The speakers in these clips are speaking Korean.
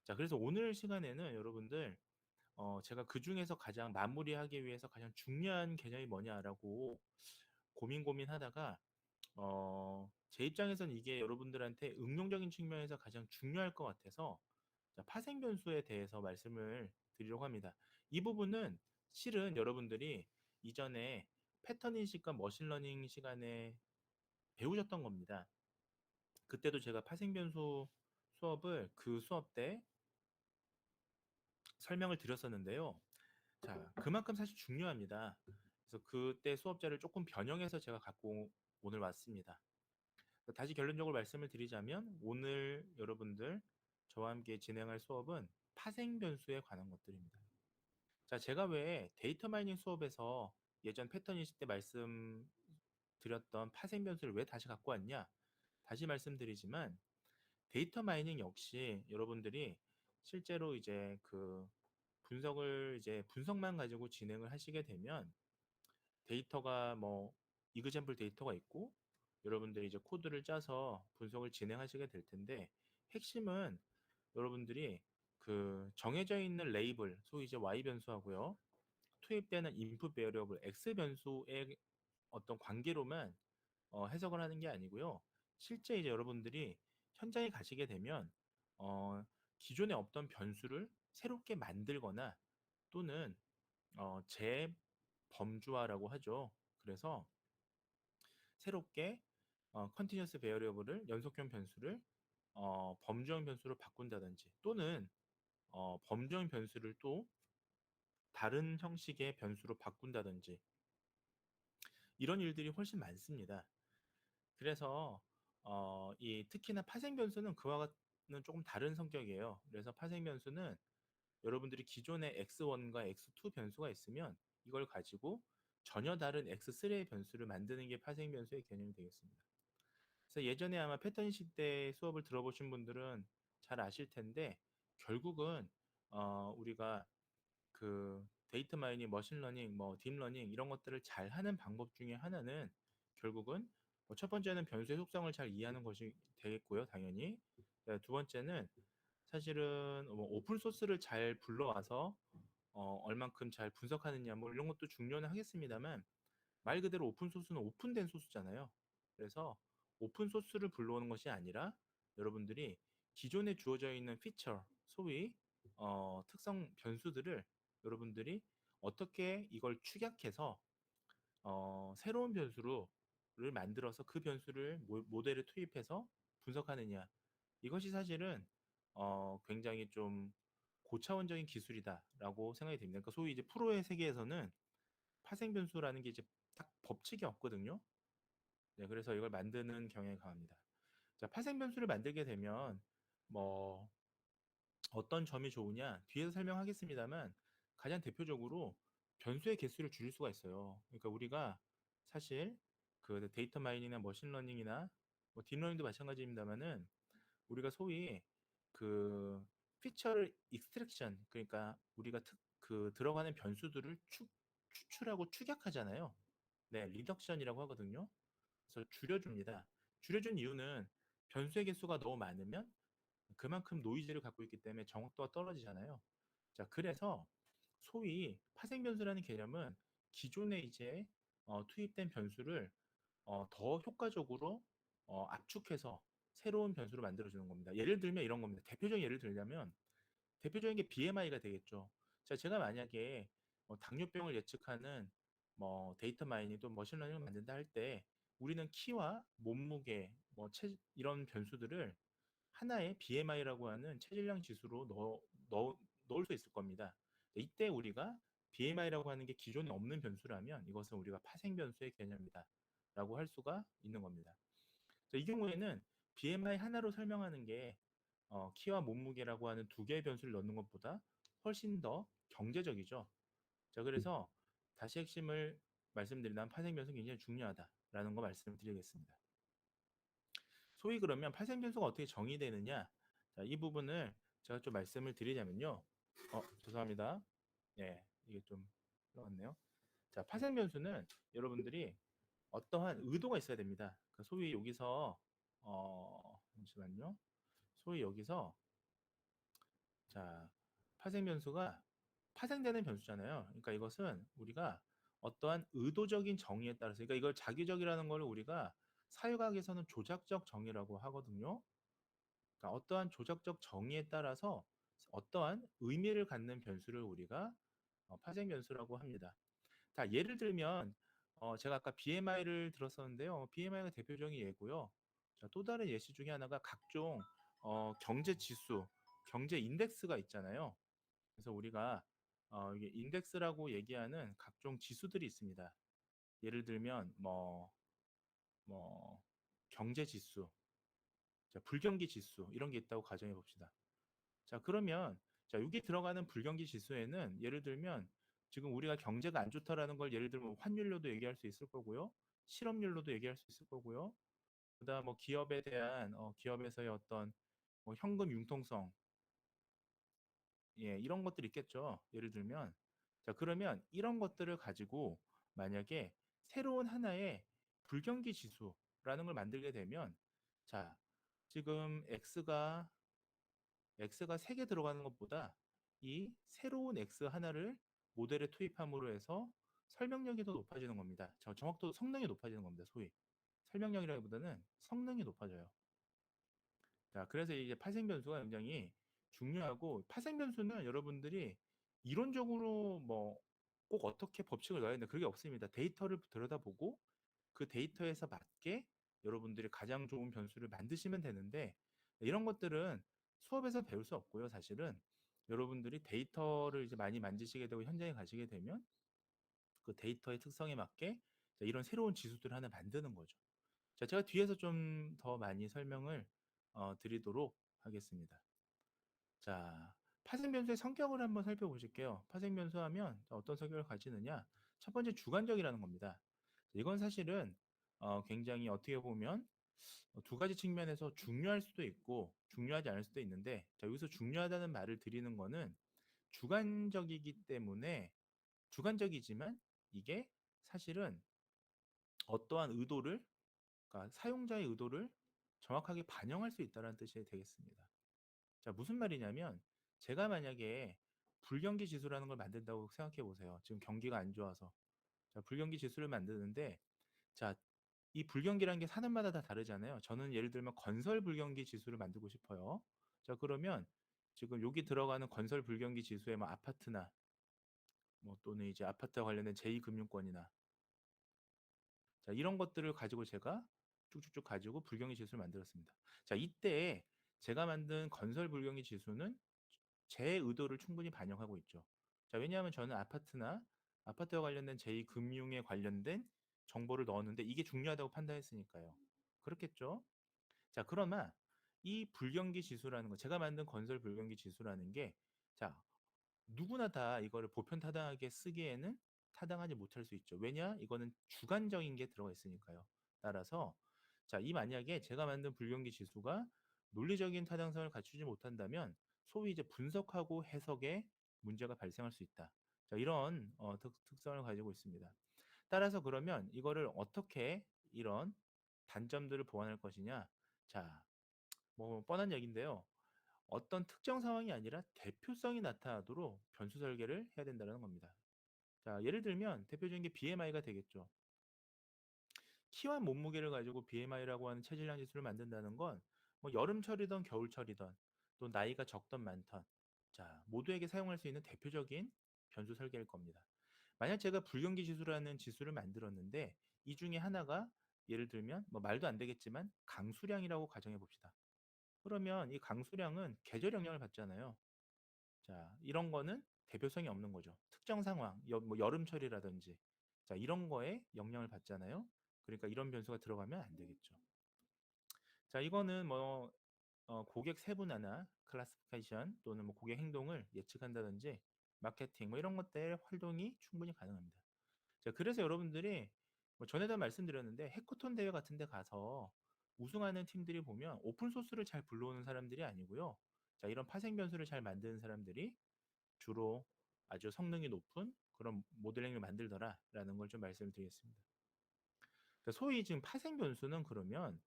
자, 그래서 오늘 시간에는 여러분들 제가 그 중에서 가장 마무리하기 위해서 가장 중요한 개념이 뭐냐라고 고민하다가 제 입장에서는 이게 여러분들한테 응용적인 측면에서 가장 중요할 것 같아서 자, 파생 변수에 대해서 말씀을 드리려고 합니다. 이 부분은 실은 여러분들이 이전에 패턴 인식과 머신러닝 시간에 배우셨던 겁니다. 그때도 제가 파생 변수 수업을 그 수업 때 설명을 드렸었는데요. 자, 그만큼 사실 중요합니다. 그래서 그때 수업자를 조금 변형해서 제가 갖고 오늘 왔습니다. 다시 결론적으로 말씀을 드리자면 오늘 여러분들 저와 함께 진행할 수업은 파생 변수에 관한 것들입니다. 자, 제가 왜 데이터 마이닝 수업에서 예전 패턴 인식 때 말씀드렸던 파생 변수를 왜 다시 갖고 왔냐? 다시 말씀드리지만 데이터 마이닝 역시 여러분들이 실제로 이제 그 분석만 가지고 진행을 하시게 되면 데이터가 뭐 이그샘플 데이터가 있고 여러분들이 이제 코드를 짜서 분석을 진행하시게 될 텐데 핵심은 여러분들이 그 정해져 있는 레이블 소위 이제 Y 변수하고요 투입되는 인풋 베리어블 X 변수의 어떤 관계로만 해석을 하는 게 아니고요. 실제 이제 여러분들이 현장에 가시게 되면 기존에 없던 변수를 새롭게 만들거나 또는 재범주화라고 하죠. 그래서 새롭게 컨티뉴어스 베어리어블을 연속형 변수를 범주형 변수로 바꾼다든지 또는 범주형 변수를 또 다른 형식의 변수로 바꾼다든지 이런 일들이 훨씬 많습니다. 그래서 이 특히나 파생 변수는 그와는 조금 다른 성격이에요. 그래서 파생 변수는 여러분들이 기존에 x1과 x2 변수가 있으면 이걸 가지고 전혀 다른 x3의 변수를 만드는 게 파생 변수의 개념이 되겠습니다. 그래서 예전에 아마 패턴 인식 때 수업을 들어보신 분들은 잘 아실 텐데 결국은 우리가 그 데이터 마이닝, 머신러닝, 뭐 딥러닝 이런 것들을 잘 하는 방법 중에 하나는 결국은 뭐첫 번째는 변수의 속성을 잘 이해하는 것이 되겠고요, 당연히. 두 번째는 사실은 뭐 오픈 소스를 잘 불러와서 얼만큼 잘 분석하느냐 뭐 이런 것도 중요는 하겠습니다만 말 그대로 오픈 소스는 오픈된 소스잖아요. 그래서 오픈 소스를 불러오는 것이 아니라 여러분들이 기존에 주어져 있는 피처, 소위 특성 변수들을 여러분들이 어떻게 이걸 축약해서 새로운 변수를 만들어서 그 변수를 모델에 투입해서 분석하느냐 이것이 사실은 굉장히 좀 고차원적인 기술이다라고 생각이 됩니다. 그러니까 소위 이제 프로의 세계에서는 파생 변수라는 게 이제 딱 법칙이 없거든요. 네, 그래서 이걸 만드는 경향이 강합니다. 자, 파생 변수를 만들게 되면 뭐 어떤 점이 좋으냐 뒤에서 설명하겠습니다만 가장 대표적으로 변수의 개수를 줄일 수가 있어요. 그러니까 우리가 사실 그 데이터 마이닝이나 머신러닝이나 뭐 딥러닝도 마찬가지입니다만은 우리가 소위 그 피처를 익스트랙션 그러니까 우리가 그 들어가는 변수들을 추출하고 축약하잖아요. 네, 리덕션이라고 하거든요. 그래서 줄여줍니다. 줄여준 이유는 변수의 개수가 너무 많으면 그만큼 노이즈를 갖고 있기 때문에 정확도가 떨어지잖아요. 자, 그래서 소위 파생 변수라는 개념은 기존에 이제 투입된 변수를 더 효과적으로 압축해서 새로운 변수를 만들어주는 겁니다. 예를 들면 이런 겁니다. 대표적인 예를 들자면 대표적인 게 BMI가 되겠죠. 자, 제가 만약에 당뇨병을 예측하는 뭐 데이터 마이닝 또 머신러닝을 만든다 할 때 우리는 키와 몸무게 뭐 이런 변수들을 하나의 BMI라고 하는 체질량 지수로 넣을 수 있을 겁니다. 이때 우리가 BMI라고 하는 게 기존에 없는 변수라면 이것은 우리가 파생 변수의 개념이다 라고 할 수가 있는 겁니다. 자, 이 경우에는 BMI 하나로 설명하는 게 키와 몸무게라고 하는 두 개의 변수를 넣는 것보다 훨씬 더 경제적이죠. 자, 그래서 다시 핵심을 말씀드리면 파생 변수가 굉장히 중요하다라는 거 말씀드리겠습니다. 소위 그러면 파생 변수가 어떻게 정의되느냐? 자, 이 부분을 제가 좀 말씀을 드리자면요. 죄송합니다. 네, 이게 좀 흘러갔네요. 자, 파생 변수는 여러분들이 어떠한 의도가 있어야 됩니다. 그 소위 여기서 잠시만요. 소위 여기서 자, 파생 변수가 파생되는 변수잖아요. 그러니까 이것은 우리가 어떠한 의도적인 정의에 따라서, 그러니까 이걸 자기적이라는 걸 우리가 사회과학에서는 조작적 정의라고 하거든요. 그러니까 어떠한 조작적 정의에 따라서 어떠한 의미를 갖는 변수를 우리가 파생 변수라고 합니다. 자, 예를 들면 제가 아까 BMI를 들었었는데요. BMI가 대표적인 예고요. 자, 또 다른 예시 중에 하나가 각종 경제 지수, 경제 인덱스가 있잖아요. 그래서 우리가 이게 인덱스라고 얘기하는 각종 지수들이 있습니다. 예를 들면 뭐 경제 지수, 자, 불경기 지수 이런 게 있다고 가정해 봅시다. 자, 그러면 자, 여기 들어가는 불경기 지수에는 예를 들면 지금 우리가 경제가 안 좋다라는 걸 예를 들면 환율로도 얘기할 수 있을 거고요. 실업률로도 얘기할 수 있을 거고요. 그다음 뭐 기업에 대한 기업에서의 어떤 뭐 현금 융통성, 예, 이런 것들이 있겠죠. 예를 들면 자, 그러면 이런 것들을 가지고 만약에 새로운 하나의 불경기 지수라는 걸 만들게 되면 자, 지금 X가 3개 들어가는 것보다 이 새로운 X 하나를 모델에 투입함으로 해서 설명력이 더 높아지는 겁니다. 정확도 성능이 높아지는 겁니다. 소위 설명력이라기보다는 성능이 높아져요. 자, 그래서 이제 파생 변수가 굉장히 중요하고, 파생 변수는 여러분들이 이론적으로 뭐 꼭 어떻게 법칙을 넣어야 되는데 그게 없습니다. 데이터를 들여다보고 그 데이터에서 맞게 여러분들이 가장 좋은 변수를 만드시면 되는데, 이런 것들은 수업에서 배울 수 없고요. 사실은 여러분들이 데이터를 이제 많이 만지시게 되고 현장에 가시게 되면 그 데이터의 특성에 맞게 이런 새로운 지수들을 하나 만드는 거죠. 자, 제가 뒤에서 좀 더 많이 설명을 드리도록 하겠습니다. 자, 파생 변수의 성격을 한번 살펴보실게요. 파생 변수 하면 어떤 성격을 가지느냐? 첫 번째 주관적이라는 겁니다. 이건 사실은 굉장히 어떻게 보면 두 가지 측면에서 중요할 수도 있고 중요하지 않을 수도 있는데, 자, 여기서 중요하다는 말을 드리는 거는 주관적이기 때문에, 주관적이지만 이게 사실은 어떠한 의도를, 그러니까 사용자의 의도를 정확하게 반영할 수 있다는 뜻이 되겠습니다. 자, 무슨 말이냐면 제가 만약에 불경기 지수라는 걸 만든다고 생각해 보세요. 지금 경기가 안 좋아서. 자, 불경기 지수를 만드는데, 자, 이 불경기라는 게 산업마다 다 다르잖아요. 저는 예를 들면 건설 불경기 지수를 만들고 싶어요. 자, 그러면 지금 여기 들어가는 건설 불경기 지수에 뭐 아파트나 뭐 또는 이제 아파트와 관련된 제2금융권이나, 자, 이런 것들을 가지고 제가 쭉쭉쭉 가지고 불경기 지수를 만들었습니다. 자, 이때 제가 만든 건설 불경기 지수는 제 의도를 충분히 반영하고 있죠. 자, 왜냐하면 저는 아파트와 관련된 제2금융에 관련된 정보를 넣었는데 이게 중요하다고 판단했으니까요. 그렇겠죠? 자, 그러나 이 불경기 지수라는 거, 제가 만든 건설 불경기 지수라는 게, 자, 누구나 다 이거를 보편타당하게 쓰기에는 타당하지 못할 수 있죠. 왜냐? 이거는 주관적인 게 들어가 있으니까요. 따라서 자, 이 만약에 제가 만든 불경기 지수가 논리적인 타당성을 갖추지 못한다면 소위 이제 분석하고 해석에 문제가 발생할 수 있다. 자, 이런 특성을 가지고 있습니다. 따라서 그러면 이거를 어떻게 이런 단점들을 보완할 것이냐? 자, 뭐 뻔한 얘기인데요. 어떤 특정 상황이 아니라 대표성이 나타나도록 변수 설계를 해야 된다는 겁니다. 자, 예를 들면 대표적인 게 BMI가 되겠죠. 키와 몸무게를 가지고 BMI라고 하는 체질량 지수를 만든다는 건 뭐 여름철이든 겨울철이든 또 나이가 적던 많던, 자, 모두에게 사용할 수 있는 대표적인 변수 설계일 겁니다. 만약 제가 불경기 지수라는 지수를 만들었는데 이 중에 하나가 예를 들면 뭐 말도 안 되겠지만 강수량이라고 가정해 봅시다. 그러면 이 강수량은 계절 영향을 받잖아요. 자, 이런 거는 대표성이 없는 거죠. 특정 상황, 뭐 여름철이라든지, 자, 이런 거에 영향을 받잖아요. 그러니까 이런 변수가 들어가면 안 되겠죠. 자, 이거는 뭐 고객 세분화나 클래시피케이션 또는 뭐 고객 행동을 예측한다든지 마케팅 뭐 이런 것들 활동이 충분히 가능합니다. 자, 그래서 여러분들이 뭐 전에도 말씀드렸는데 해커톤 대회 같은 데 가서 우승하는 팀들이 보면 오픈 소스를 잘 불러오는 사람들이 아니고요. 자, 이런 파생 변수를 잘 만드는 사람들이 주로 아주 성능이 높은 그런 모델링을 만들더라라는 걸 좀 말씀을 드리겠습니다. 소위 지금 파생 변수는 그러면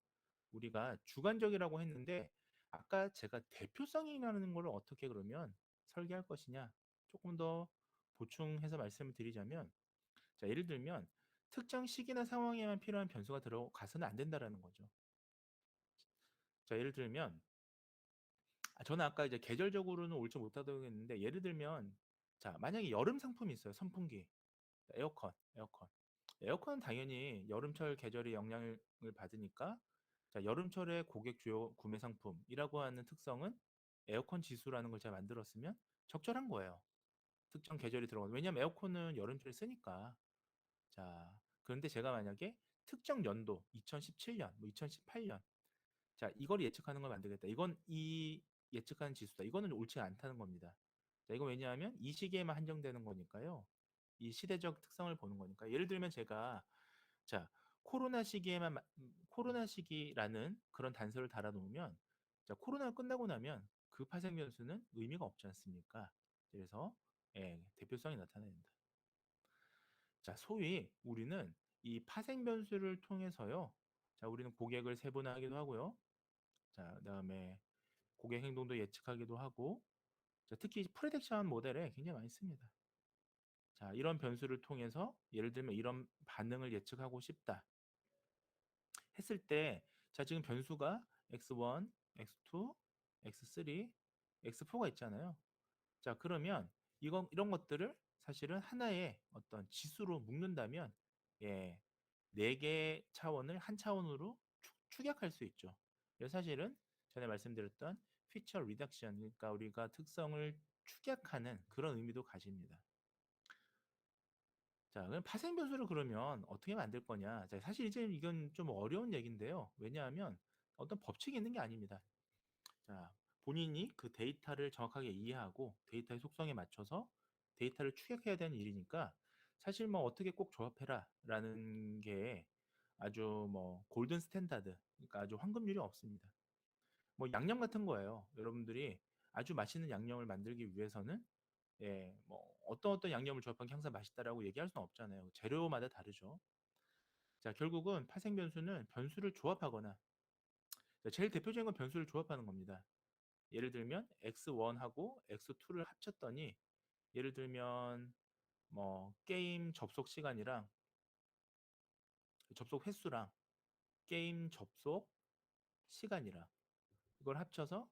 우리가 주관적이라고 했는데 아까 제가 대표성이라는 걸 어떻게 그러면 설계할 것이냐 조금 더 보충해서 말씀을 드리자면, 자, 예를 들면 특정 시기나 상황에만 필요한 변수가 들어가서는 안 된다라는 거죠. 자, 예를 들면 저는 아까 이제 계절적으로는 옳지 못하다고 했는데, 예를 들면 자, 만약에 여름 상품이 있어요. 선풍기, 에어컨 당연히 여름철 계절의 영향을 받으니까, 자, 여름철의 고객 주요 구매 상품이라고 하는 특성은 에어컨 지수라는 걸 제가 만들었으면 적절한 거예요. 특정 계절이 들어가는. 왜냐면 에어컨은 여름철에 쓰니까. 자, 그런데 제가 만약에 특정 연도 2017년, 뭐 2018년, 자, 이걸 예측하는 걸 만들겠다. 이건 이 예측하는 지수다. 이거는 옳지 않다는 겁니다. 자, 이건 왜냐하면 이 시기에만 한정되는 거니까요. 이 시대적 특성을 보는 거니까. 예를 들면 제가, 자, 코로나 시기라는 그런 단서를 달아놓으면, 자, 코로나가 끝나고 나면 그 파생 변수는 의미가 없지 않습니까? 그래서 예, 대표성이 나타납니다. 자, 소위 우리는 이 파생 변수를 통해서요. 자, 우리는 고객을 세분화하기도 하고요. 자, 그다음에 고객 행동도 예측하기도 하고, 자, 특히 프레딕션 모델에 굉장히 많이 씁니다. 자, 이런 변수를 통해서 예를 들면 이런 반응을 예측하고 싶다 했을 때, 자, 지금 변수가 x1, x2, x3, x4가 있잖아요. 자, 그러면 이런 것들을 사실은 하나의 어떤 지수로 묶는다면, 예, 네 개 차원을 한 차원으로 축약할 수 있죠. 그래서 사실은 전에 말씀드렸던 피처 리덕션, 그러니까 우리가 특성을 축약하는 그런 의미도 가집니다. 자, 그럼 파생 변수를 그러면 어떻게 만들 거냐? 자, 사실 이제 이건 좀 어려운 얘기인데요. 왜냐하면 어떤 법칙이 있는 게 아닙니다. 자, 본인이 그 데이터를 정확하게 이해하고 데이터의 속성에 맞춰서 데이터를 추격해야 되는 일이니까, 사실 뭐 어떻게 꼭 조합해라라는 게 아주 뭐 골든 스탠다드, 그러니까 아주 황금률이 없습니다. 뭐 양념 같은 거예요. 여러분들이 아주 맛있는 양념을 만들기 위해서는, 예, 뭐 어떤 양념을 조합한 게 항상 맛있다라고 얘기할 수는 없잖아요. 재료마다 다르죠. 자, 결국은 파생 변수는 변수를 조합하거나, 자, 제일 대표적인 건 변수를 조합하는 겁니다. 예를 들면 x1하고 x2를 합쳤더니, 예를 들면 뭐 게임 접속 시간이랑 접속 횟수랑 게임 접속 시간이랑 이걸 합쳐서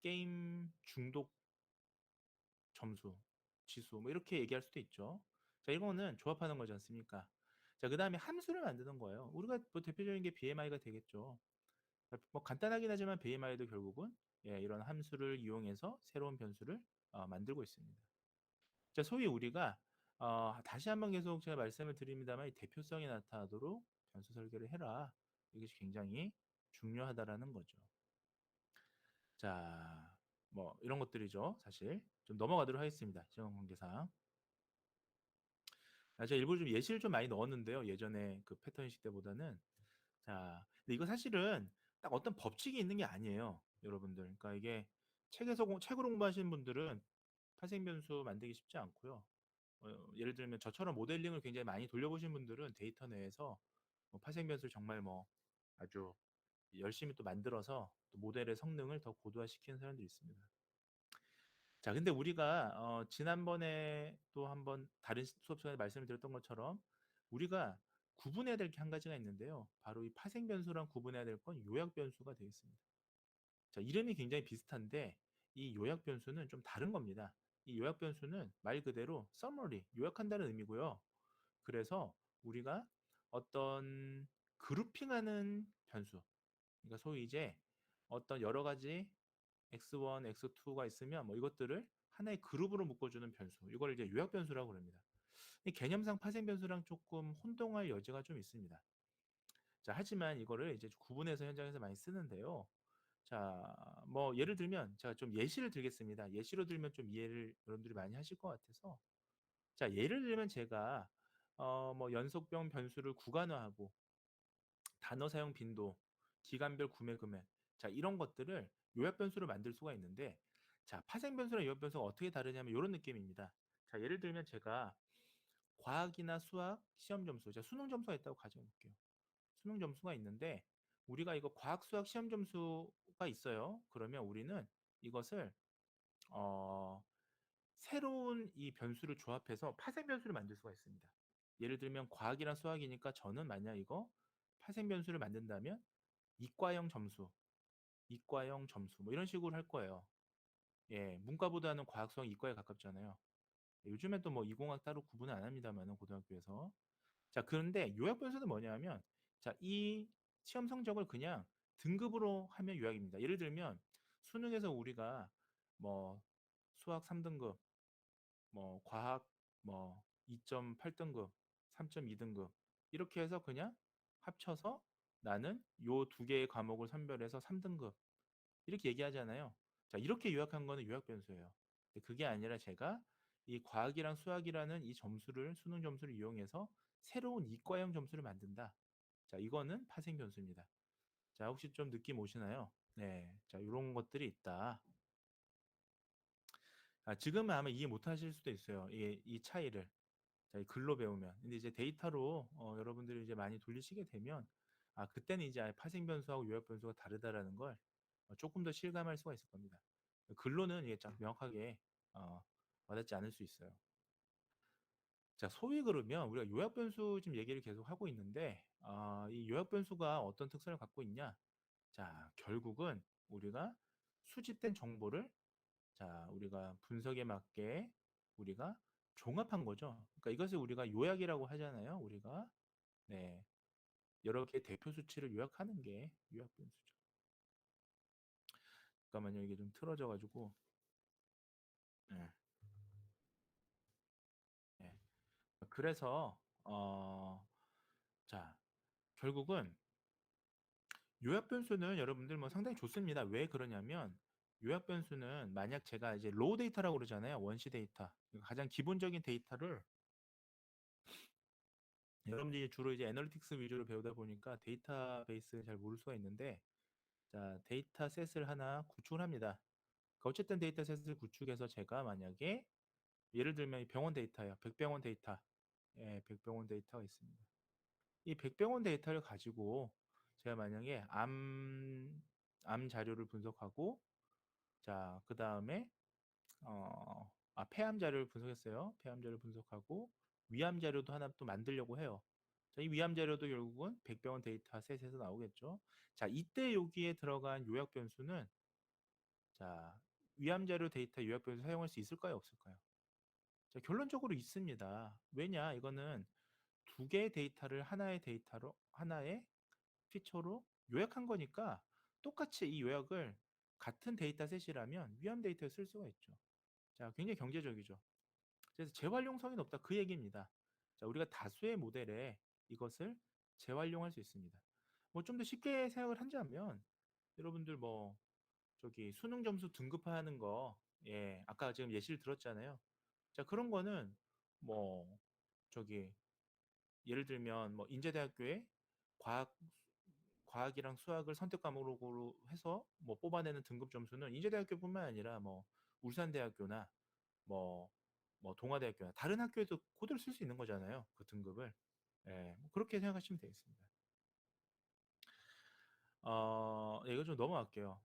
게임 중독 점수, 지수 뭐 이렇게 얘기할 수도 있죠. 자, 이거는 조합하는 거지 않습니까? 자, 그 다음에 함수를 만드는 거예요. 우리가 뭐 대표적인 게 BMI가 되겠죠. 뭐 간단하긴 하지만 BMI도 결국은, 예, 이런 함수를 이용해서 새로운 변수를 만들고 있습니다. 자, 소위 우리가 다시 한번 계속 제가 말씀을 드립니다만, 이 대표성이 나타나도록 변수 설계를 해라. 이것이 굉장히 중요하다라는 거죠. 자, 뭐 이런 것들이죠. 사실 좀 넘어가도록 하겠습니다. 시간 관계상. 제가 일부러 좀 예시를 좀 많이 넣었는데요. 예전에 그 패턴 인식 때보다는. 자, 근데 이거 사실은 딱 어떤 법칙이 있는 게 아니에요, 여러분들. 그러니까 이게 책으로 공부하시는 분들은 파생 변수 만들기 쉽지 않고요. 예를 들면 저처럼 모델링을 굉장히 많이 돌려보신 분들은 데이터 내에서 뭐 파생 변수를 정말 뭐 아주 열심히 또 만들어서 또 모델의 성능을 더 고도화시키는 사람들이 있습니다. 자, 근데 우리가 지난번에 또 한번 다른 수업 시간에 말씀을 드렸던 것처럼 우리가 구분해야 될 게 한 가지가 있는데요. 바로 이 파생 변수랑 구분해야 될 건 요약 변수가 되겠습니다. 자, 이름이 굉장히 비슷한데 이 요약 변수는 좀 다른 겁니다. 이 요약 변수는 말 그대로 summary, 요약한다는 의미고요. 그래서 우리가 어떤 그룹핑하는 변수, 그러니까 소위 이제 어떤 여러 가지 x1, x2가 있으면 뭐 이것들을 하나의 그룹으로 묶어주는 변수, 이걸 이제 요약 변수라고 합니다. 이 개념상 파생 변수랑 조금 혼동할 여지가 좀 있습니다. 자, 하지만 이거를 이제 구분해서 현장에서 많이 쓰는데요. 자, 뭐 예를 들면 제가 좀 예시를 들겠습니다. 예시로 들면 좀 이해를 여러분들이 많이 하실 것 같아서, 자, 예를 들면 제가 뭐 연속병 변수를 구간화하고 단어 사용 빈도, 기간별 구매 금액, 자, 이런 것들을 요약 변수로 만들 수가 있는데, 자, 파생 변수랑 요약 변수가 어떻게 다르냐면 이런 느낌입니다. 자, 예를 들면 제가 과학이나 수학 시험 점수, 자, 수능 점수가 있다고 가정해 볼게요. 수능 점수가 있는데 우리가 이거 과학 수학 시험 점수 있어요. 그러면 우리는 이것을 어, 새로운 이 변수를 조합해서 파생 변수를 만들 수가 있습니다. 예를 들면 과학이랑 수학이니까 저는 만약 이거 파생 변수를 만든다면 이과형 점수, 이과형 점수 뭐 이런 식으로 할 거예요. 예, 문과보다는 과학, 수학, 이과에 가깝잖아요. 요즘엔 또 뭐 이공학 따로 구분을 안 합니다만은 고등학교에서. 자, 그런데 요약 변수는 뭐냐면 자, 이 시험 성적을 그냥 등급으로 하면 요약입니다. 예를 들면 수능에서 우리가 뭐 수학 3등급, 뭐 과학 뭐 2.8등급, 3.2등급 이렇게 해서 그냥 합쳐서 나는 요 두 개의 과목을 선별해서 3등급 이렇게 얘기하잖아요. 자, 이렇게 요약한 거는 요약 변수예요. 근데 그게 아니라 제가 이 과학이랑 수학이라는 이 점수를 수능 점수를 이용해서 새로운 이과형 점수를 만든다. 자, 이거는 파생 변수입니다. 자, 혹시 좀 느낌 오시나요? 네. 자, 이런 것들이 있다. 아, 지금은 아마 이해 못 하실 수도 있어요. 이 차이를. 자, 이 글로 배우면. 근데 이제 데이터로 여러분들이 이제 많이 돌리시게 되면 아, 그때는 이제 아예 파생 변수하고 요약 변수가 다르다라는 걸 조금 더 실감할 수가 있을 겁니다. 글로는 이게 딱 명확하게 어, 와닿지 않을 수 있어요. 자, 소위 그러면 우리가 요약 변수 지금 얘기를 계속 하고 있는데 이 요약 변수가 어떤 특성을 갖고 있냐? 자, 결국은 우리가 수집된 정보를 자, 우리가 분석에 맞게 우리가 종합한 거죠. 그러니까 이것을 우리가 요약이라고 하잖아요. 우리가 네, 여러 개의 대표 수치를 요약하는 게 요약 변수죠. 잠깐만요. 이게 좀 틀어져 가지고 네, 네. 그래서 자, 결국은 요약 변수는 여러분들 뭐 상당히 좋습니다. 왜 그러냐면 요약 변수는 만약 제가 이제 로우 데이터라고 그러잖아요. 원시 데이터. 가장 기본적인 데이터를 여러분들이 주로 이제 애널리틱스 위주로 배우다 보니까 데이터베이스를 잘 모를 수가 있는데 자, 데이터셋을 하나 구축을 합니다. 그러니까 어쨌든 데이터셋을 구축해서 제가 만약에 예를 들면 병원 데이터예요. 백병원 데이터. 예, 백병원 데이터가 있습니다. 이 백병원 데이터를 가지고 제가 만약에 암 자료를 분석하고 자, 그 다음에 폐암 자료를 분석했어요. 폐암 자료를 분석하고 위암 자료도 하나 또 만들려고 해요. 자, 이 위암 자료도 결국은 백병원 데이터 셋에서 나오겠죠. 자, 이때 여기에 들어간 요약 변수는 자, 위암 자료 데이터 요약 변수 사용할 수 있을까요, 없을까요? 자, 결론적으로 있습니다. 왜냐? 이거는 두 개의 데이터를 하나의 데이터로 하나의 피처로 요약한 거니까 똑같이 이 요약을 같은 데이터셋이라면 위암 데이터에 쓸 수가 있죠. 자, 굉장히 경제적이죠. 그래서 재활용성이 높다 그 얘기입니다. 자, 우리가 다수의 모델에 이것을 재활용할 수 있습니다. 뭐 좀 더 쉽게 생각을 한다면 여러분들 뭐 저기 수능 점수 등급화하는 거 예, 아까 지금 예시를 들었잖아요. 자, 그런 거는 뭐 저기 예를 들면 뭐 인제대학교에 과학 과학이랑 수학을 선택 과목으로 해서 뭐 뽑아내는 등급 점수는 인제대학교뿐만 아니라 뭐 울산대학교나 뭐, 뭐 동아대학교나 다른 학교에도 그대로 쓸 수 있는 거잖아요. 그 등급을. 예, 뭐 그렇게 생각하시면 되겠습니다. 이거 좀 넘어갈게요.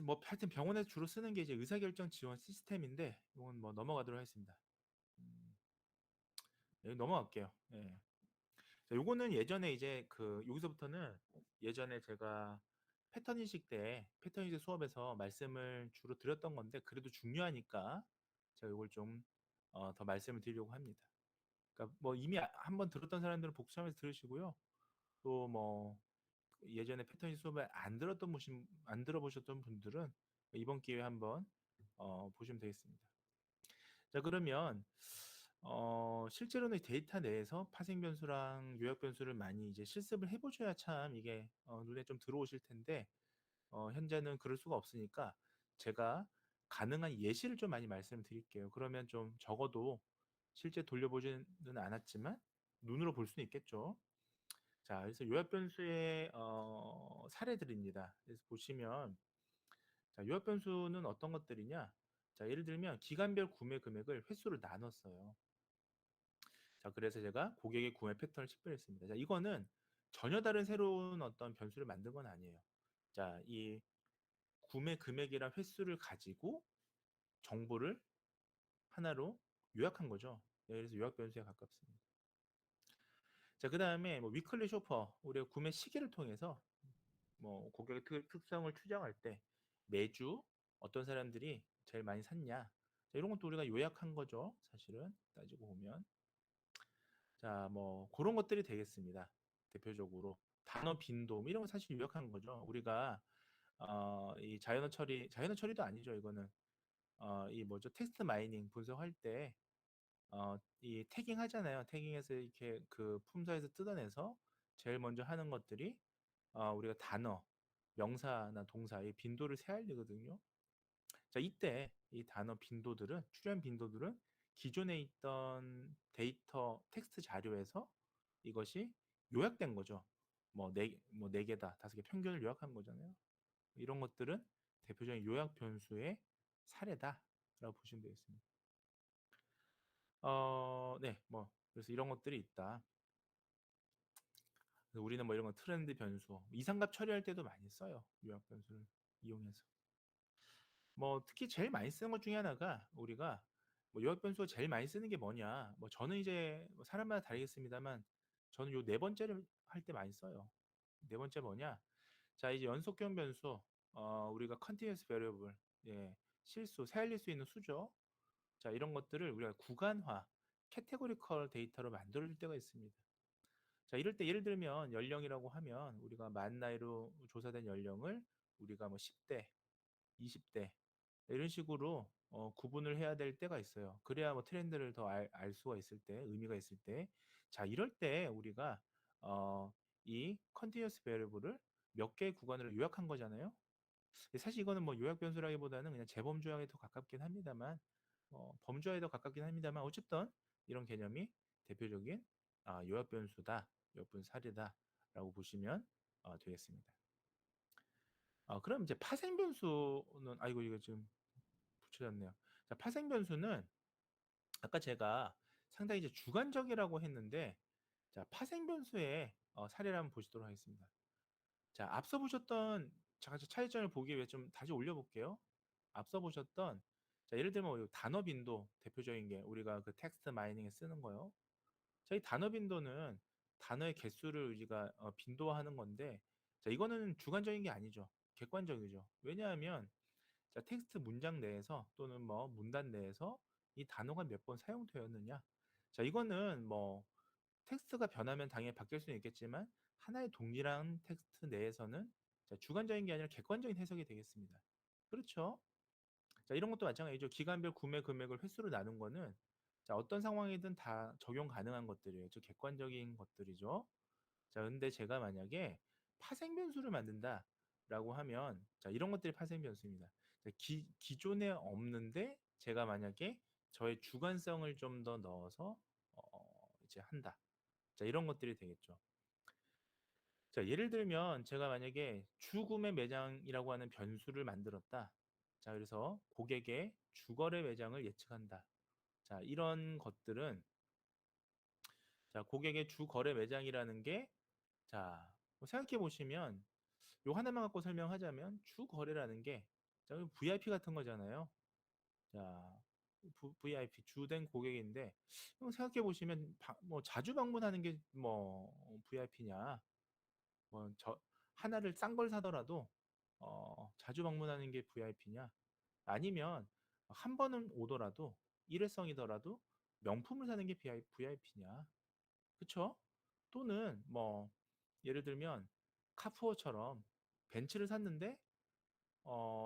뭐 하여튼 병원에서 주로 쓰는 게 이제 의사결정 지원 시스템인데 이건 뭐 넘어가도록 하겠습니다. 음, 여기 넘어갈게요. 예. 자, 요거는 예전에 이제 그 여기서부터는 예전에 제가 패턴 인식 수업에서 말씀을 주로 드렸던 건데 그래도 중요하니까 제가 이걸 좀 더 말씀을 드리려고 합니다. 그러니까 뭐 이미 한번 들었던 사람들은 복습하면서 들으시고요. 또 뭐 예전에 패턴 인식 수업을 안 들어보셨던 분들은 이번 기회에 한번 보시면 되겠습니다. 자, 그러면 실제로는 데이터 내에서 파생 변수랑 요약 변수를 많이 이제 실습을 해보셔야 참 이게 눈에 좀 들어오실 텐데 현재는 그럴 수가 없으니까 제가 가능한 예시를 좀 많이 말씀을 드릴게요. 그러면 좀 적어도 실제 돌려보지는 않았지만 눈으로 볼 수는 있겠죠. 자, 그래서 요약 변수의 사례들입니다. 그래서 보시면 자, 요약 변수는 어떤 것들이냐? 자, 예를 들면 기간별 구매 금액을 횟수로 나눴어요. 자, 그래서 제가 고객의 구매 패턴을 식별했습니다. 자, 이거는 전혀 다른 새로운 어떤 변수를 만든 건 아니에요. 자, 이 구매 금액이랑 횟수를 가지고 정보를 하나로 요약한 거죠. 네, 그래서 요약 변수에 가깝습니다. 자, 그 다음에 뭐 위클리 쇼퍼, 우리가 구매 시기를 통해서 뭐 고객의 특성을 추정할 때 매주 어떤 사람들이 제일 많이 샀냐, 자, 이런 것도 우리가 요약한 거죠. 사실은 따지고 보면. 자, 뭐 그런 것들이 되겠습니다. 대표적으로 단어 빈도 뭐 이런 거 사실 요약한 거죠. 우리가 이 자연어 처리도 아니죠. 이거는 이 뭐죠? 텍스트 마이닝 분석할 때 이 태깅 하잖아요. 태깅해서 이렇게 그 품사에서 뜯어내서 제일 먼저 하는 것들이 우리가 단어, 명사나 동사, 의 빈도를 세알리거든요. 자, 이때 이 단어 빈도들은, 출현 빈도들은 기존에 있던 데이터 텍스트 자료에서 이것이 요약된 거죠. 네 개다, 다섯 개 평균을 요약한 거잖아요. 이런 것들은 대표적인 요약 변수의 사례다라고 보시면 되겠습니다. 네, 뭐 그래서 이런 것들이 있다. 그래서 우리는 뭐 이런 거 트렌드 변수, 이상값 처리할 때도 많이 써요. 요약 변수를 이용해서. 뭐 특히 제일 많이 쓰는 것 중에 하나가 우리가 뭐 요약 변수가 제일 많이 쓰는 게 뭐냐? 뭐 저는 이제 뭐 사람마다 다르겠습니다만 저는 요 네 번째를 할 때 많이 써요. 네 번째 뭐냐? 자, 이제 연속형 변수, 우리가 continuous variable, 예, 실수, 새알릴 수 있는 수죠. 자, 이런 것들을 우리가 구간화, 캐테고리컬 데이터로 만들어줄 때가 있습니다. 자, 이럴 때 예를 들면 연령이라고 하면 우리가 만 나이로 조사된 연령을 우리가 뭐 10대, 20대 이런 식으로 구분을 해야 될 때가 있어요. 그래야 뭐 트렌드를 더 알 수가 있을 때, 의미가 있을 때. 자, 이럴 때 우리가 이 컨티뉴어스 베리블을 몇 개의 구간으로 요약한 거잖아요. 사실 이거는 뭐 요약 변수라기보다는 그냥 재범 조항에 더 가깝긴 합니다만, 범주에 더 가깝긴 합니다만, 어쨌든 이런 개념이 대표적인 요약 변수다, 요약 변수 사례다라고 보시면 되겠습니다. 그럼 이제 파생 변수는, 아이고 이거 지금 붙여졌네요. 자, 파생 변수는 아까 제가 상당히 이제 주관적이라고 했는데, 자, 파생 변수의 사례를 한번 보시도록 하겠습니다. 자, 앞서 보셨던, 자, 차이점을 보기 위해 좀 다시 올려볼게요. 앞서 보셨던, 자, 예를 들면 뭐 단어 빈도 대표적인 게 우리가 그 텍스트 마이닝에 쓰는 거요. 자, 이 단어 빈도는 단어의 개수를 우리가 빈도화하는 건데, 자, 이거는 주관적인 게 아니죠. 객관적이죠. 왜냐하면 자, 텍스트 문장 내에서 또는 뭐 문단 내에서 이 단어가 몇 번 사용되었느냐. 자, 이거는 뭐 텍스트가 변하면 당연히 바뀔 수는 있겠지만 하나의 동일한 텍스트 내에서는 자, 주관적인 게 아니라 객관적인 해석이 되겠습니다. 그렇죠? 자, 이런 것도 마찬가지죠. 기간별 구매 금액을 횟수로 나눈 거는 자, 어떤 상황이든 다 적용 가능한 것들이에요. 즉 객관적인 것들이죠. 자, 근데 제가 만약에 파생 변수를 만든다라고 하면 자, 이런 것들이 파생 변수입니다. 자, 기존에 없는데 제가 만약에 저의 주관성을 좀 더 넣어서 이제 한다. 자, 이런 것들이 되겠죠. 자, 예를 들면 제가 만약에 주구매 매장이라고 하는 변수를 만들었다. 자, 그래서 고객의 주거래 매장을 예측한다. 자, 이런 것들은 자, 고객의 주거래 매장이라는 게 자, 뭐 생각해 보시면 요 하나만 갖고 설명하자면 주거래라는 게 자, VIP 같은 거잖아요. 자, VIP 주된 고객인데 생각해 보시면 뭐 자주 방문하는 게 뭐 VIP냐? 뭐 저 하나를 싼 걸 사더라도 자주 방문하는 게 VIP냐? 아니면 한 번은 오더라도 일회성이더라도 명품을 사는 게 VIP냐? 그쵸? 또는 뭐 예를 들면 카푸어처럼 벤츠를 샀는데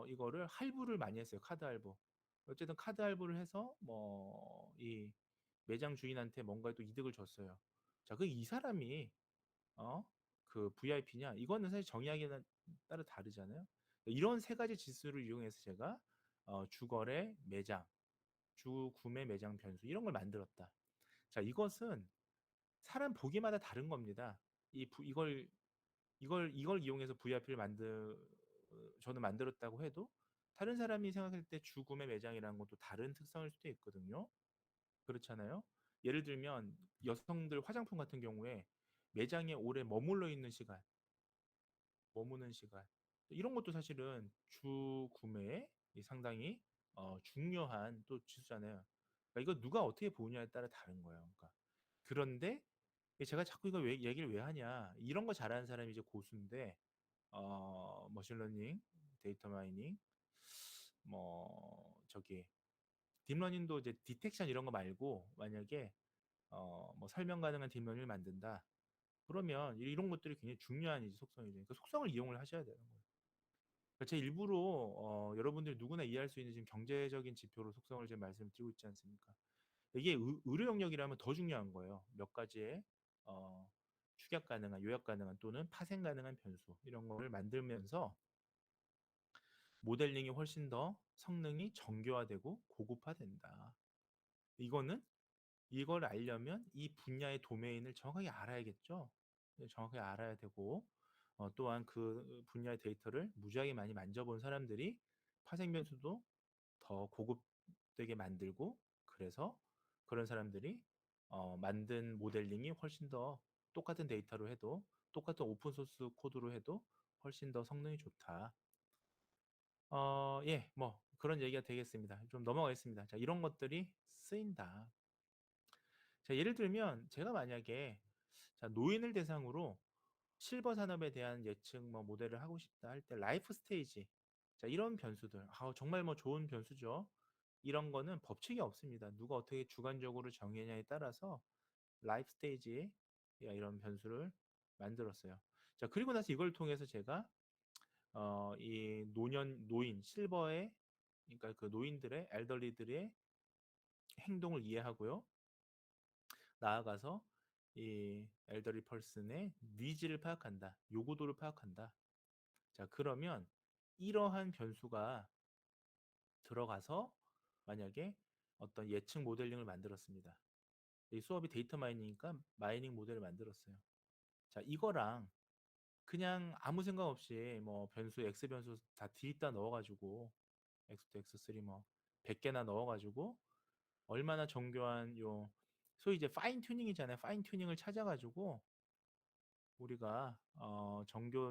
이거를 할부를 많이 했어요. 카드 할부. 어쨌든 카드 할부를 해서 뭐 이 매장 주인한테 뭔가 또 이득을 줬어요. 자, 그 이 사람이 어? 그 VIP냐? 이거는 사실 정의하기에 따라 다르잖아요. 이런 세 가지 지수를 이용해서 제가 주거래 매장, 주구매 매장 변수 이런 걸 만들었다. 자, 이것은 사람 보기마다 다른 겁니다. 이걸 이용해서 VIP를 저는 만들었다고 해도 다른 사람이 생각할 때 주구매 매장이라는 것도 다른 특성일 수도 있거든요. 그렇잖아요. 예를 들면 여성들 화장품 같은 경우에 매장에 오래 머물러 있는 시간, 머무는 시간 이런 것도 사실은 주 구매에 상당히 중요한 또 지수잖아요. 그러니까 이거 누가 어떻게 보느냐에 따라 다른 거예요. 그러니까 그런데 제가 자꾸 이거 왜 얘기를 왜 하냐? 이런 거 잘하는 사람이 이제 고수인데 머신러닝, 데이터 마이닝, 뭐 저기 딥러닝도 이제 디텍션 이런 거 말고 만약에 뭐 설명 가능한 딥러닝을 만든다. 그러면 이런 것들이 굉장히 중요한 이제 속성이죠. 그 속성을 이용을 하셔야 되는 거예요. 그러니까 제 일부러 여러분들이 누구나 이해할 수 있는 지금 경제적인 지표로 속성을 지금 말씀을 드리고 있지 않습니까? 이게 의료 영역이라면 더 중요한 거예요. 몇 가지의 어, 축약 가능한, 요약 가능한 또는 파생 가능한 변수 이런 거를 만들면서 모델링이 훨씬 더 성능이 정교화되고 고급화된다. 이거는 이걸 알려면 이 분야의 도메인을 정확하게 알아야겠죠. 네, 정확하게 알아야 되고 또한 그 분야의 데이터를 무지하게 많이 만져본 사람들이 파생 변수도 더 고급되게 만들고 그래서 그런 사람들이 만든 모델링이 훨씬 더 똑같은 데이터로 해도 똑같은 오픈소스 코드로 해도 훨씬 더 성능이 좋다. 예, 뭐 그런 얘기가 되겠습니다. 좀 넘어가겠습니다. 자, 이런 것들이 쓰인다. 자, 예를 들면 제가 만약에 자, 노인을 대상으로 실버 산업에 대한 예측 뭐 모델을 하고 싶다 할 때 라이프 스테이지 자 이런 변수들 정말 뭐 좋은 변수죠. 이런 거는 법칙이 없습니다. 누가 어떻게 주관적으로 정했냐에 따라서 라이프 스테이지 이런 변수를 만들었어요. 자 그리고 나서 이걸 통해서 제가 이 노인 실버의 그러니까 그 노인들의 엘더리들의 행동을 이해하고요. 나아가서 이 엘더리 펄슨의 니즈를 파악한다. 요구도를 파악한다. 자, 그러면 이러한 변수가 들어가서 만약에 어떤 예측 모델링을 만들었습니다. 이 수업이 데이터 마이닝이니까 마이닝 모델을 만들었어요. 자, 이거랑 그냥 아무 생각 없이 뭐 변수 X 변수 다 뒤집다 넣어가지고 X2, X3 뭐 100개나 넣어가지고 얼마나 정교한 요 소위 이제 파인 튜닝이잖아요. 파인 튜닝을 찾아가지고 우리가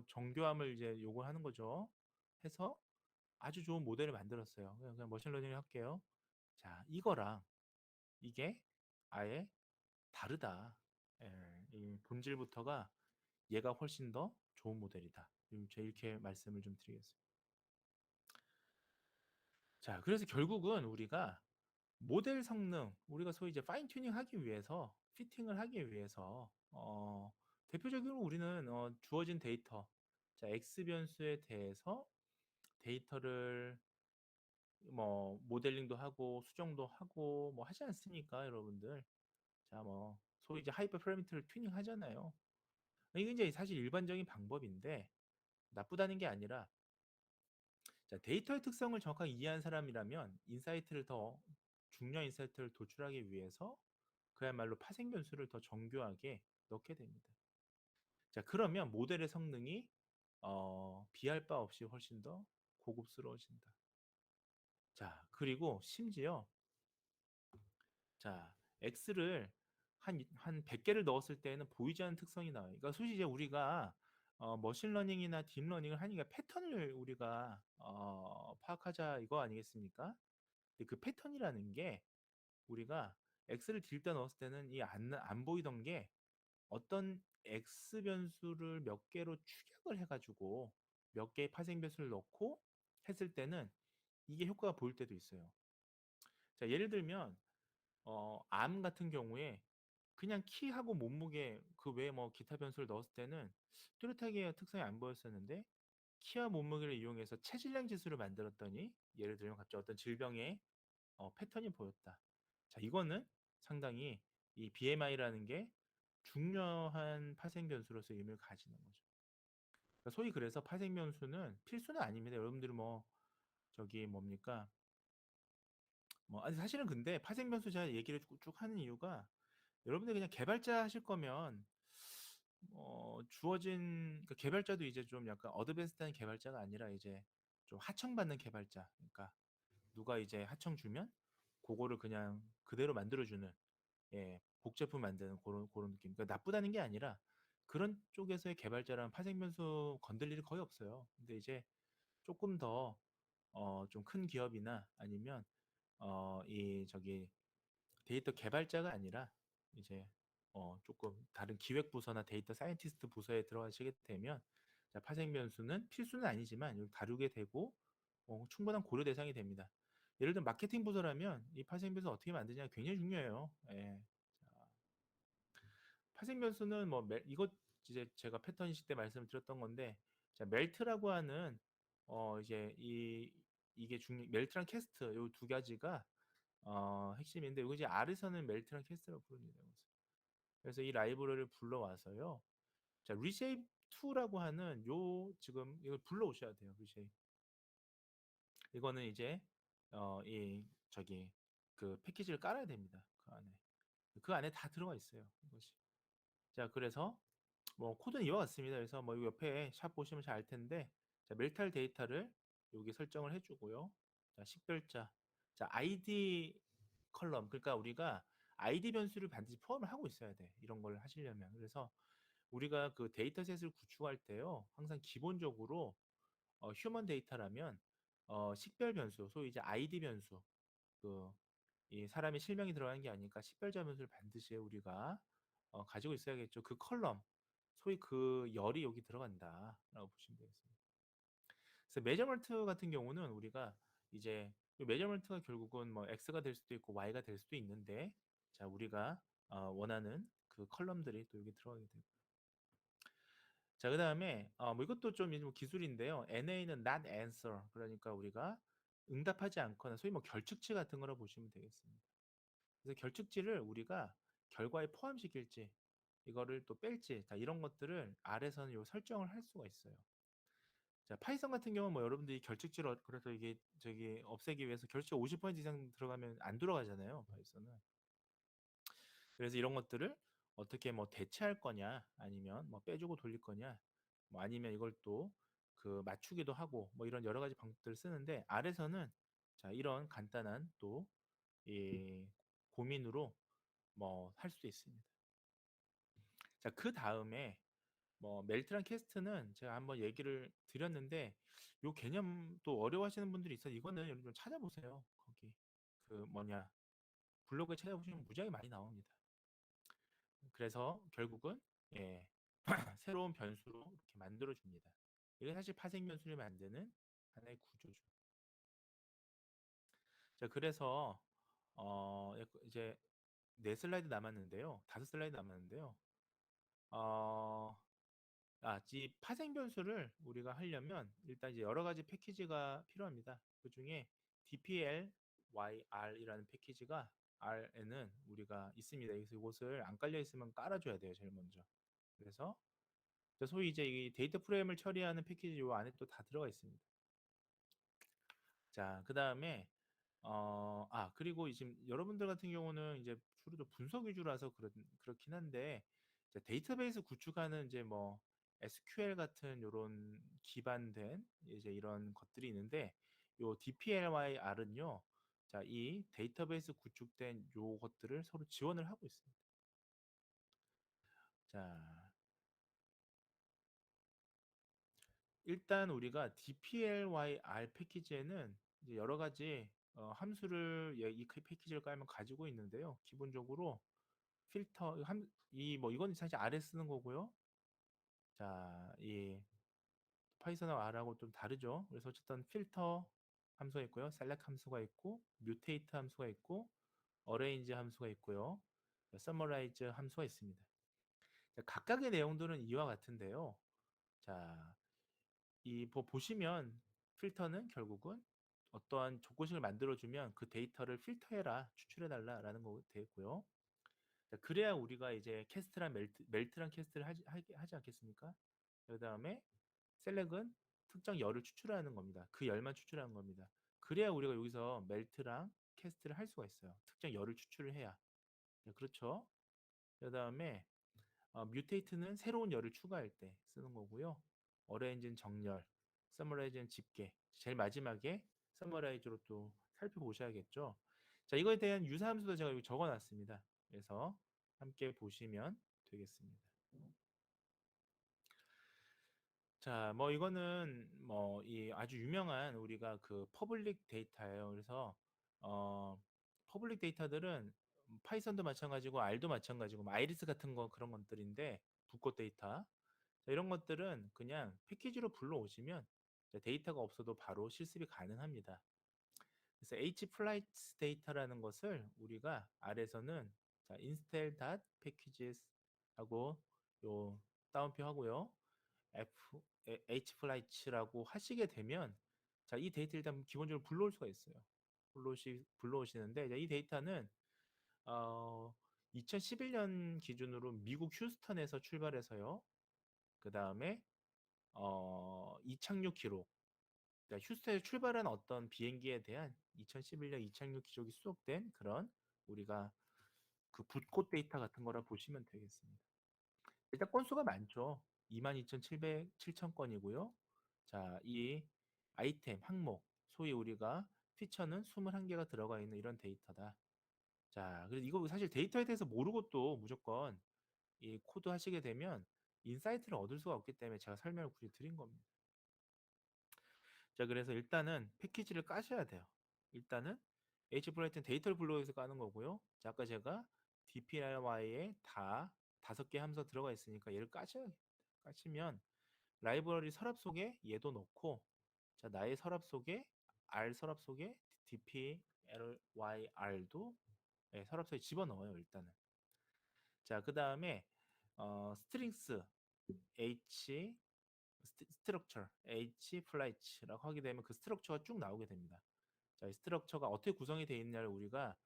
정교함을 이제 요구하는 거죠. 해서 아주 좋은 모델을 만들었어요. 그냥 머신러닝을 할게요. 자, 이거랑 이게 아예 다르다. 예, 이 본질부터가 얘가 훨씬 더 좋은 모델이다. 제가 이렇게 말씀을 좀 드리겠습니다. 자, 그래서 결국은 우리가 모델 성능, 우리가 소위 이제 파인 튜닝 하기 위해서, 피팅을 하기 위해서, 대표적으로 우리는 주어진 데이터, 자, X 변수에 대해서 데이터를 뭐 모델링도 하고 수정도 하고 뭐 하지 않습니까, 여러분들? 자, 뭐 소위 이제 하이퍼 파라미터를 튜닝 하잖아요. 이게 이제 사실 일반적인 방법인데 나쁘다는 게 아니라 자, 데이터의 특성을 정확하게 이해한 사람이라면 인사이트를 더 중요한 인사이트를 도출하기 위해서 그야말로 파생 변수를 더 정교하게 넣게 됩니다. 자, 그러면 모델의 성능이 비할 바 없이 훨씬 더 고급스러워진다. 자, 그리고 심지어 자, X를 한 100개를 넣었을 때는 보이지 않는 특성이 나와요. 그러니까 솔직히 이제 우리가 머신러닝이나 딥러닝을 하니까 패턴을 우리가 파악하자 이거 아니겠습니까? 근데 그 패턴이라는 게 우리가 X를 딜다 넣었을 때는 이 안 보이던 게 어떤 X 변수를 몇 개로 추격을 해가지고 몇 개의 파생 변수를 넣고 했을 때는 이게 효과가 보일 때도 있어요. 자, 예를 들면 암 같은 경우에 그냥 키하고 몸무게 그 외에 뭐 기타 변수를 넣었을 때는 뚜렷하게 특성이 안 보였었는데 키와 몸무게를 이용해서 체질량 지수를 만들었더니 예를 들면 갑자기 어떤 질병의 패턴이 보였다. 자, 이거는 상당히 이 BMI라는 게 중요한 파생 변수로서 의미를 가지는 거죠. 그러니까 소위 그래서 파생 변수는 필수는 아닙니다. 여러분들이 뭐 저기 뭡니까? 뭐 아니 사실은 근데 파생 변수 제가 얘기를 쭉 하는 이유가 여러분들 그냥 개발자 하실 거면 주어진 그 개발자도 이제 좀 약간 어드밴스드한 개발자가 아니라 이제 좀 하청받는 개발자. 그러니까 누가 이제 하청 주면 그거를 그냥 그대로 만들어주는 예, 복제품 만드는 그런 느낌. 그러니까 나쁘다는 게 아니라 그런 쪽에서의 개발자랑 파생 변수 건들 일이 거의 없어요. 근데 이제 조금 더 좀 큰 기업이나 아니면 이 저기 데이터 개발자가 아니라 이제 조금 다른 기획 부서나 데이터 사이언티스트 부서에 들어가시게 되면 자, 파생 변수는 필수는 아니지만 이걸 다루게 되고 충분한 고려 대상이 됩니다. 예를 들어 마케팅 부서라면 이 파생 변수 어떻게 만드냐 굉장히 중요해요. 예. 자, 파생 변수는 뭐 이것 이제 제가 패턴 인식 때 말씀드렸던 건데 자, 멜트라고 하는 이제 이게 멜트랑 캐스트 요 두 가지가 핵심인데 이거 이제 R에서는 멜트랑 캐스트라고 부릅니다. 그래서 이 라이브러리를 불러와서요. 자, reshape 2라고 하는 요 지금 이걸 불러오셔야 돼요. reshape. 이거는 이제 이 저기 그 패키지를 깔아야 됩니다. 그 안에 다 들어가 있어요. 이것이. 자, 그래서 뭐 코드는 이와 같습니다. 그래서 뭐 옆에 샵 보시면 잘 알 텐데 자, 멜탈 데이터를 여기 설정을 해주고요. 자, 식별자, 자 ID 컬럼 그러니까 우리가 ID 변수를 반드시 포함을 하고 있어야 돼. 이런 걸 하시려면 그래서 우리가 그 데이터셋을 구축할 때요. 항상 기본적으로 휴먼 데이터라면 식별 변수, 소위 이제 ID 변수, 그 이 사람의 실명이 들어가는 게 아니니까 식별자 변수를 반드시 우리가 가지고 있어야겠죠. 그 컬럼, 소위 그 열이 여기 들어간다라고 보시면 되겠습니다. 그래서 메저먼트 같은 경우는 우리가 이제 메저먼트가 결국은 뭐 x가 될 수도 있고 y가 될 수도 있는데 자 우리가 원하는 그 컬럼들이 또 여기 들어가게 되고 자 그다음에 뭐 이것도 좀 이제 뭐 기술인데요. NA는 not answer 그러니까 우리가 응답하지 않거나 소위 뭐 결측치 같은 거라 보시면 되겠습니다. 그래서 결측지를 우리가 결과에 포함시킬지 이거를 또 뺄지 자 이런 것들을 R에서는 요 설정을 할 수가 있어요. 자, 파이썬 같은 경우는 뭐 여러분들이 결측지를 그래서 이게 저기 없애기 위해서 결측 50% 이상 들어가면 안 돌아가잖아요. 파이썬은. 그래서 이런 것들을 어떻게 뭐 대체할 거냐 아니면 뭐 빼주고 돌릴 거냐 뭐 아니면 이걸 또 그 맞추기도 하고 뭐 이런 여러 가지 방법들을 쓰는데 R에서는 자 이런 간단한 또 이 고민으로 뭐 할 수도 있습니다. 자, 그 다음에 뭐 멜트랑 캐스트는 제가 한번 얘기를 드렸는데 요 개념 또 어려워하시는 분들이 있어요. 이거는 여러분 찾아보세요. 거기 그 뭐냐 블로그에 찾아보시면 무지하게 많이 나옵니다. 그래서 결국은 예, 새로운 변수로 이렇게 만들어 줍니다. 이게 사실 파생 변수를 만드는 하나의 구조죠. 자, 그래서 이제 네 슬라이드 남았는데요. 다섯 슬라이드 남았는데요. 어, 이 파생 변수를 우리가 하려면 일단 이제 여러 가지 패키지가 필요합니다. 그 중에 dplyr 이라는 패키지가 R에는 우리가 있습니다. 그래서 이것을 안 깔려 있으면 깔아줘야 돼요, 제일 먼저. 그래서 소위 이제 이 데이터 프레임을 처리하는 패키지 요 안에 또 다 들어가 있습니다. 자, 그 다음에 그리고 지금 여러분들 같은 경우는 이제 주로 좀 분석 위주라서 그렇긴 한데 데이터베이스 구축하는 이제 뭐 SQL 같은 요런 기반된 이제 이런 것들이 있는데 요 DPLYR은요. 자, 이 데이터베이스 구축된 요것들을 서로 지원을 하고 있습니다. 자, 일단 우리가 dplyr 패키지에는 이제 여러 가지 함수를 이 패키지를 깔면 가지고 있는데요. 기본적으로 필터 이뭐 이건 사실 아래 쓰는 거고요. 자, 이 파이썬하고 R하고 좀 다르죠. 그래서 어쨌든 필터 함수가 있고요. select 함수가 있고 mutate 함수가 있고 arrange 함수가 있고요. summarize 함수가 있습니다. 자, 각각의 내용들은 이와 같은데요. 자, 보시면 필터는 결국은 어떠한 조건식을 만들어주면 그 데이터를 필터해라, 추출해달라라는 거 되고요. 자, 그래야 우리가 이제 캐스트랑 멜트랑 캐스트를 하지 않겠습니까? 그 다음에 셀렉은 특정 열을 추출하는 겁니다. 그 열만 추출하는 겁니다. 그래야 우리가 여기서 멜트랑 캐스트를 할 수가 있어요. 특정 열을 추출을 해야. 네, 그렇죠? 그 다음에 뮤테이트는 새로운 열을 추가할 때 쓰는 거고요. 어레인지는 정렬, 서머라이즈는 집계. 제일 마지막에 서머라이즈로 또 살펴보셔야겠죠. 자, 이거에 대한 유사함수도 제가 여기 적어놨습니다. 그래서 함께 보시면 되겠습니다. 자, 뭐 이거는 뭐 이 아주 유명한 우리가 그 퍼블릭 데이터예요. 그래서 어 퍼블릭 데이터들은 파이썬도 마찬가지고 R도 마찬가지고 뭐 아이리스 같은 거 그런 것들인데 붓꽃 데이터. 자, 이런 것들은 그냥 패키지로 불러오시면 데이터가 없어도 바로 실습이 가능합니다. 그래서 hflights 데이터라는 것을 우리가 R에서는 자, install.packages 하고 요 다운표 하고요. hflights라고 하시게 되면 자, 이 데이터 일단 기본적으로 불러올 수가 있어요. 불러오시는데 이 데이터는 어, 2011년 기준으로 미국 휴스턴에서 출발해서요. 그 다음에 이착륙 기록, 그러니까 휴스턴에 출발한 어떤 비행기에 대한 2011년 이착륙 기록이 수록된 그런 우리가 그 붓꽃 데이터 같은 거라 보시면 되겠습니다. 일단 건수가 많죠. 22,700, 7,000건이고요. 자, 이 아이템, 항목, 소위 우리가 피처는 21개가 들어가 있는 이런 데이터다. 자, 그래서 이거 사실 데이터에 대해서 모르고 또 무조건 이 코드 하시게 되면 인사이트를 얻을 수가 없기 때문에 제가 설명을 굳이 드린 겁니다. 자, 그래서 일단은 패키지를 까셔야 돼요. 일단은 h브라이트는 데이터를 불러서 까는 거고요. 자, 아까 제가 dply에 다 5개 함수가 들어가 있으니까 얘를 까시면 라이브러리 서랍 속에 얘도 넣고, 자, 나의 서랍 속에 R 서랍 속에 dplyr도 서랍 속에 집어넣어요. 일단은. 자, 그 다음에 스트링스 h 스트럭처 h 플라이츠라고 하게 되면 그 스트럭처가 쭉 나오게 됩니다. 자, 이 스트럭처가 어떻게 구성이 되어 있느냐를 우리가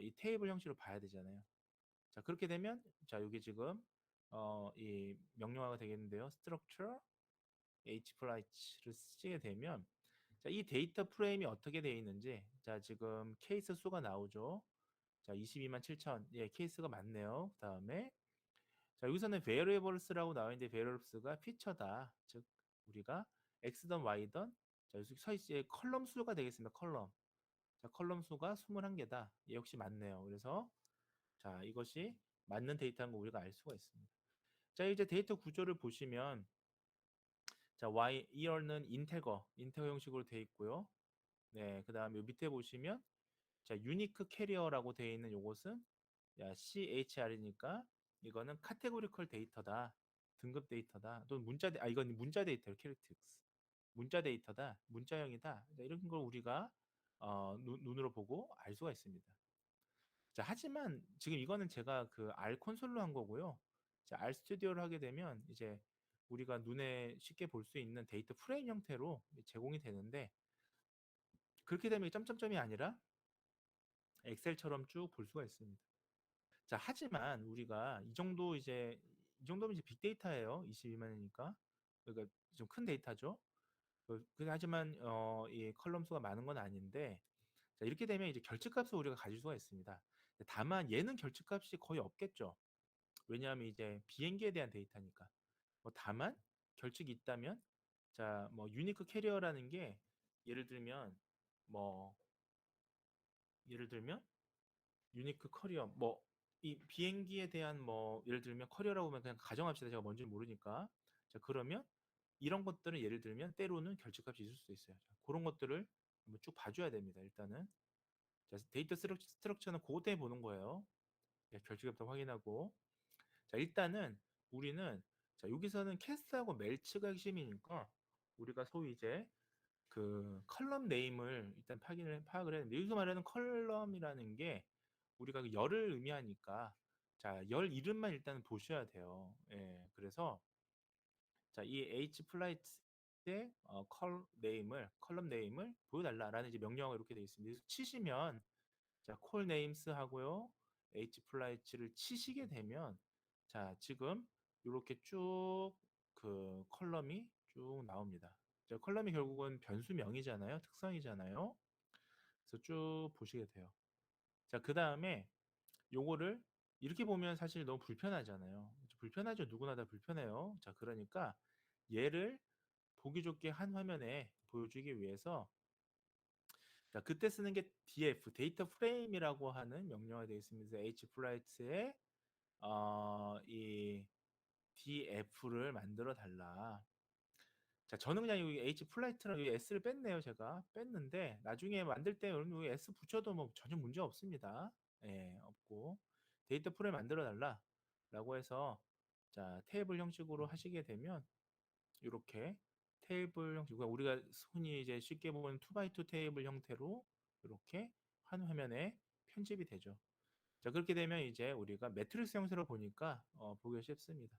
이 테이블 형식으로 봐야 되잖아요. 자, 그렇게 되면 자, 여기 지금 이 명령어가 되겠는데요. structure h 플라이츠를 쓰게 되면 자, 이 데이터 프레임이 어떻게 되어 있는지 자, 지금 케이스 수가 나오죠. 자, 22만 7천. 예, 케이스가 많네요. 그다음에 자, 여기서는 variables라고 나와 있는데 variables가 피처다. 즉 우리가 x든 y든 자, 여기 서 있지 컬럼 수가 되겠습니다. 컬럼. 자, 컬럼 수가 21개다. 예, 역시 맞네요. 그래서 자, 이것이 맞는 데이터인 거 우리가 알 수가 있습니다. 자, 이제 데이터 구조를 보시면 자, year는 인테거 형식으로 되어 있고요. 네, 그다음에 밑에 보시면 자, 유니크 캐리어라고 되어 있는 요것은 CHR이니까 이거는 카테고리컬 데이터다. 등급 데이터다. 또는 이건 문자 데이터, 캐릭터스. 문자 데이터다. 문자형이다. 이런 걸 우리가 눈으로 보고 알 수가 있습니다. 자, 하지만 지금 이거는 제가 그 R 콘솔로 한 거고요. 자, R 스튜디오를 하게 되면 이제 우리가 눈에 쉽게 볼 수 있는 데이터 프레임 형태로 제공이 되는데 그렇게 되면 점점점이 아니라 엑셀처럼 쭉 볼 수가 있습니다. 자, 하지만 우리가 이 정도면 이제 빅데이터예요. 22만이니까. 그러니까 좀 큰 데이터죠. 하지만 이 컬럼 수가 많은 건 아닌데 자, 이렇게 되면 이제 결측값을 우리가 가질 수가 있습니다. 다만 얘는 결측값이 거의 없겠죠. 왜냐하면 이제 비행기에 대한 데이터니까. 뭐 다만 결측이 있다면 자, 뭐 유니크 캐리어라는 게 예를 들면 뭐 예를 들면 유니크 커리어 뭐 이 비행기에 대한 뭐 예를 들면 커리어라고 하면 그냥 가정합시다. 제가 뭔지 모르니까. 자, 그러면 이런 것들은 예를 들면 때로는 결집값이 있을 수도 있어요. 자, 그런 것들을 한번 쭉 봐줘야 됩니다. 일단은 자, 데이터 스트럭처는 그것 때문에 보는 거예요. 자, 결집값도 확인하고 자, 일단은 우리는 자, 여기서는 캐스트하고 멜츠가 핵심이니까 우리가 소위 이제 그 컬럼 네임을 일단 파악을 해야 되는데 여기서 말하는 컬럼이라는 게 우리가 그 열을 의미하니까 자, 열 이름만 일단 보셔야 돼요. 예, 그래서 자, 이 h 플라이트의 컬럼 네임을 보여달라라는 이제 명령어가 이렇게 되어 있습니다. 그래서 치시면 자, 콜 네임스 하고요. h 플라이트를 치시게 되면 자, 지금 이렇게 쭉 그 컬럼이 쭉 나옵니다. 자, 컬럼이 결국은 변수명이잖아요. 특성이잖아요. 그래서 쭉 보시게 돼요. 자, 그 다음에 요거를 이렇게 보면 사실 너무 불편하잖아요. 불편하죠. 누구나 다 불편해요. 자, 그러니까 얘를 보기 좋게 한 화면에 보여주기 위해서 자, 그때 쓰는 게 df, 데이터 프레임이라고 하는 명령어가 되어 있습니다. hflight에 이 df를 만들어 달라. 자, 저는 그냥 여기 H 플라이트랑 여기 S를 뺐네요. 제가 뺐는데 나중에 만들 때 여러분 여기 S 붙여도 뭐 전혀 문제 없습니다. 예, 없고 데이터 프레임 만들어 달라라고 해서 자, 테이블 형식으로 하시게 되면 이렇게 테이블 형식, 그러니까 우리가 흔히 이제 쉽게 보는 2x2 테이블 형태로 이렇게 한 화면에 편집이 되죠. 자, 그렇게 되면 이제 우리가 매트리스 형태로 보니까 보기 쉽습니다.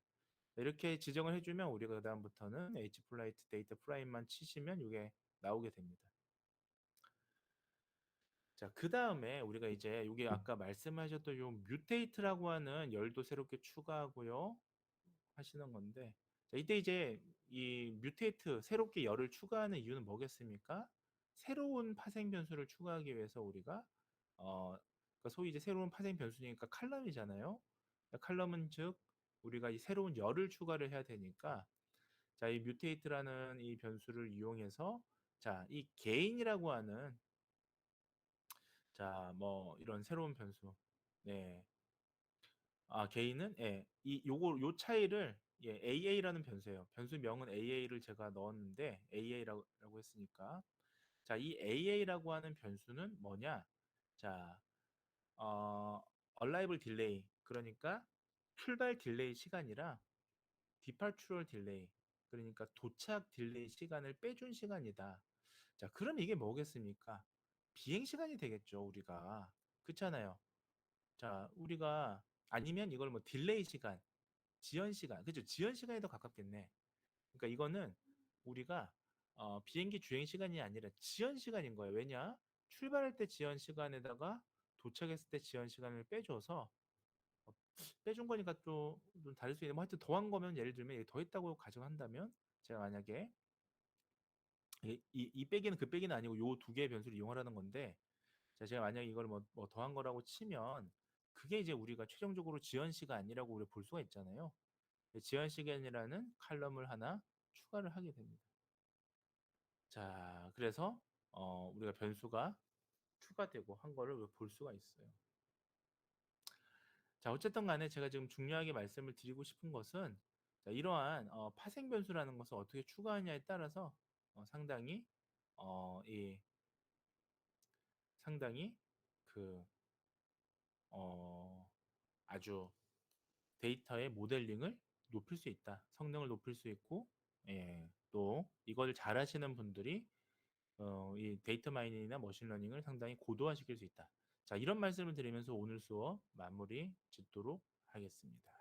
이렇게 지정을 해주면 우리가 그다음부터는 h플라이트 데이터 프라임만 치시면 이게 나오게 됩니다. 자, 그 다음에 우리가 이제 이게 아까 말씀하셨던 요 뮤테이트라고 하는 열도 새롭게 추가하고요 하시는 건데, 자, 이때 이제 이 뮤테이트 새롭게 열을 추가하는 이유는 뭐겠습니까? 새로운 파생 변수를 추가하기 위해서 우리가 그러니까 소위 이제 새로운 파생 변수니까 칼럼이잖아요. 칼럼은 즉 우리가 이 새로운 열을 추가를 해야 되니까 자, 이 뮤테이트라는 이 변수를 이용해서 자, 이 게인이라고 하는 자, 뭐 이런 새로운 변수. 네. 아, 게인은 예. 요 차이를 예, AA라는 변수예요. 변수명은 AA를 제가 넣었는데 AA라고 했으니까 자, 이 AA라고 하는 변수는 뭐냐? 자, 어, arrival delay 그러니까 출발 딜레이 시간이라 departure delay 그러니까 도착 딜레이 시간을 빼준 시간이다. 자, 그럼 이게 뭐겠습니까? 비행 시간이 되겠죠, 우리가. 그렇잖아요. 자, 우리가 아니면 이걸 뭐 딜레이 시간, 지연 시간, 그죠? 지연 시간이 더 가깝겠네. 그러니까 이거는 우리가 비행기 주행 시간이 아니라 지연 시간인 거예요. 왜냐? 출발할 때 지연 시간에다가 도착했을 때 지연 시간을 빼줘서 어, 빼준 거니까 좀 다를 수 있는데 뭐 하여튼 더한 거면 예를 들면 더했다고 가정한다면 제가 만약에 이 빼기는 그 빼기는 아니고 요 두 개의 변수를 이용하라는 건데 자, 제가 만약에 이걸 뭐 더한 거라고 치면 그게 이제 우리가 최종적으로 지연 시간이라고 우리가 볼 수가 있잖아요. 지연 시간이라는 칼럼을 하나 추가를 하게 됩니다. 자, 그래서 우리가 변수가 추가되고 한 거를 볼 수가 있어요. 자, 어쨌든 간에 제가 지금 중요하게 말씀을 드리고 싶은 것은 자, 이러한 파생 변수라는 것을 어떻게 추가하냐에 따라서 상당히 이 상당히 그 아주 데이터의 모델링을 높일 수 있다. 성능을 높일 수 있고, 예, 또 이걸 잘하시는 분들이 이 데이터 마이닝이나 머신러닝을 상당히 고도화시킬 수 있다. 자, 이런 말씀을 드리면서 오늘 수업 마무리 짓도록 하겠습니다.